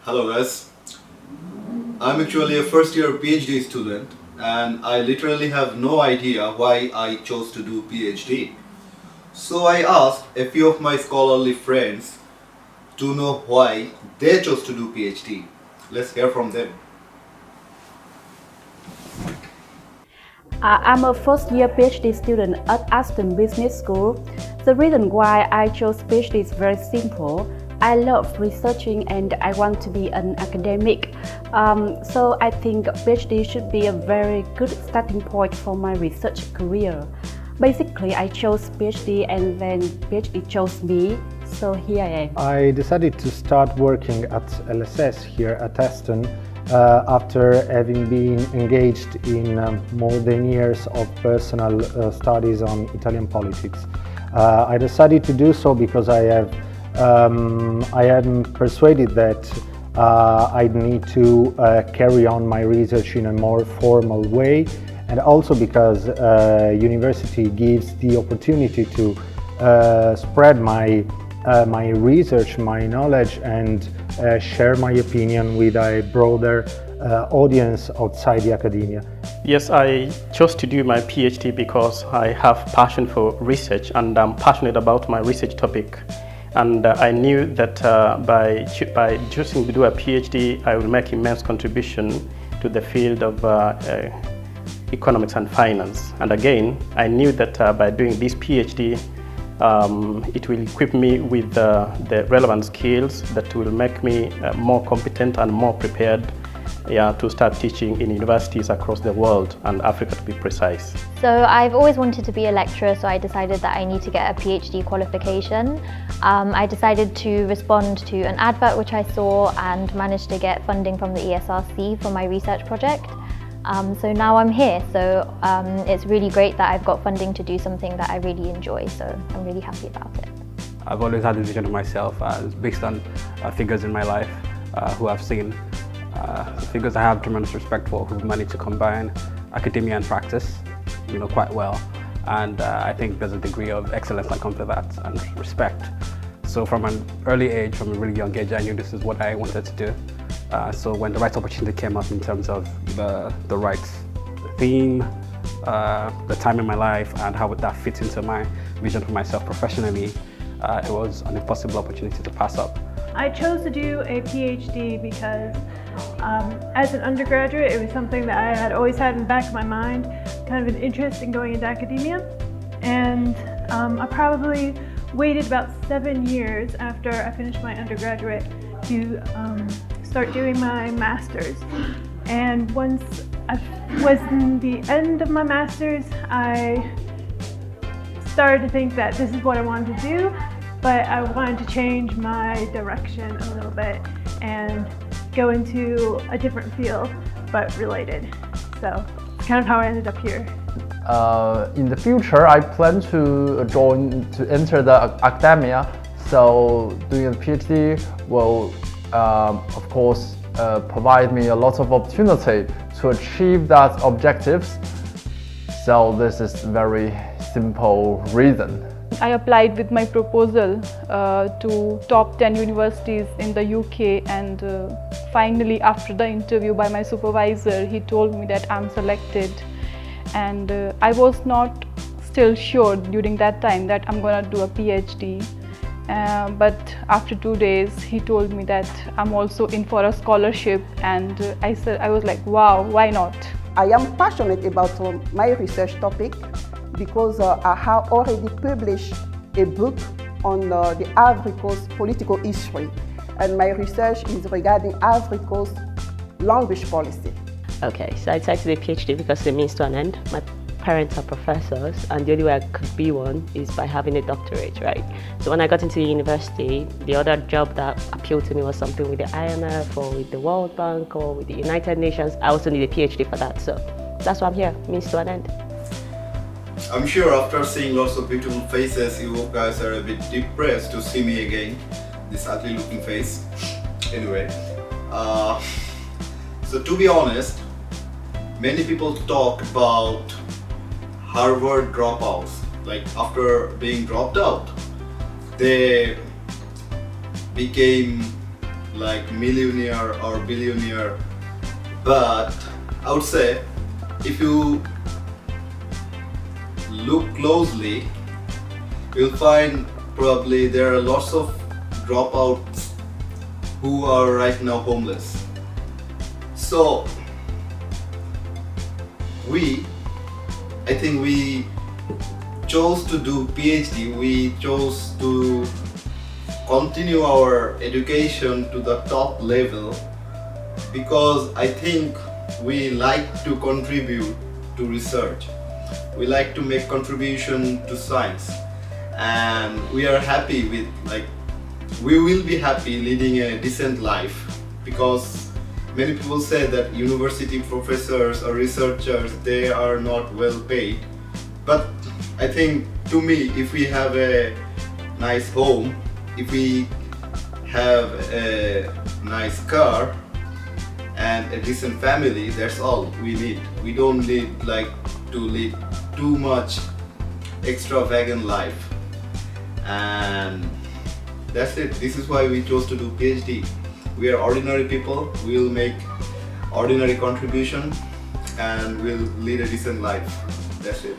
Hello guys, I'm actually a first year PhD student and I literally have no idea why I chose to do PhD. So I asked a few of my scholarly friends to know why they chose to do PhD. Let's hear from them. I'm a first year PhD student at Aston Business School. The reason why I chose PhD is very simple. I love researching and I want to be an academic. So I think PhD should be a very good starting point for my research career. Basically, I chose PhD and then PhD chose me. So here I am. I decided to start working at LSS here at Aston after having been engaged in more than years of personal studies on Italian politics. I decided to do so because I am persuaded that I need to carry on my research in a more formal way, and also because university gives the opportunity to spread my research, my knowledge, and share my opinion with a broader audience outside the academia. Yes, I chose to do my PhD because I have passion for research and I'm passionate about my research topic. And I knew that by choosing to do a PhD, I will make immense contribution to the field of economics and finance. And again, I knew that by doing this PhD, it will equip me with the relevant skills that will make me more competent and more prepared to start teaching in universities across the world and Africa to be precise. So I've always wanted to be a lecturer, so I decided that I need to get a PhD qualification. I decided to respond to an advert which I saw and managed to get funding from the ESRC for my research project. So now I'm here, so it's really great that I've got funding to do something that I really enjoy, so I'm really happy about it. I've always had this vision of myself based on figures in my life who I've seen, figures I have tremendous respect for, who've managed to combine academia and practice, quite well. And I think there's a degree of excellence that comes with that and respect. So from an early age, from a really young age, I knew this is what I wanted to do. So when the right opportunity came up in terms of the right theme, the time in my life, and how that fits into my vision for myself professionally, it was an impossible opportunity to pass up. I chose to do a PhD because as an undergraduate, it was something that I had always had in the back of my mind, kind of an interest in going into academia. And I probably waited about 7 years after I finished my undergraduate to start doing my master's. And once I was in the end of my master's, I started to think that this is what I wanted to do, but I wanted to change my direction a little bit and go into a different field, but related. So it's kind of how I ended up here. In the future, I plan to enter the academia. So doing a PhD will, of course, provide me a lot of opportunity to achieve that objectives. So this is very simple reason. I applied with my proposal to top 10 universities in the UK, and finally after the interview by my supervisor, he told me that I'm selected. And I was not still sure during that time that I'm gonna do a PhD. But after 2 days, he told me that I'm also in for a scholarship, and I was like, wow, why not? I am passionate about my research topic because I have already published a book on the Ivory Coast political history, and my research is regarding Ivory Coast language policy. Okay, so I decided to do a PhD because it means to an end. My parents are professors, and the only way I could be one is by having a doctorate, right? So when I got into the university, the other job that appealed to me was something with the IMF or with the World Bank or with the United Nations. I also need a PhD for that, so that's why I'm here, means to an end. I'm sure after seeing lots of beautiful faces, you guys are a bit depressed to see me again, this ugly looking face. Anyway, so to be honest, many people talk about Harvard dropouts. Like after being dropped out, they became like millionaire or billionaire, but I would say if you look closely, you'll find probably there are lots of dropouts who are right now homeless. So I think we chose to do PhD, we chose to continue our education to the top level because I think we like to contribute to research. We like to make contribution to science, and we are happy with, like, we will be happy leading a decent life, because many people say that university professors or researchers, they are not well paid. But I think, to me, if we have a nice home, if we have a nice car and a decent family, that's all we need. We don't need to lead too much extravagant life, and that's it. This is why we chose to do PhD. We are ordinary people, we will make ordinary contribution, and we'll lead a decent life. That's it.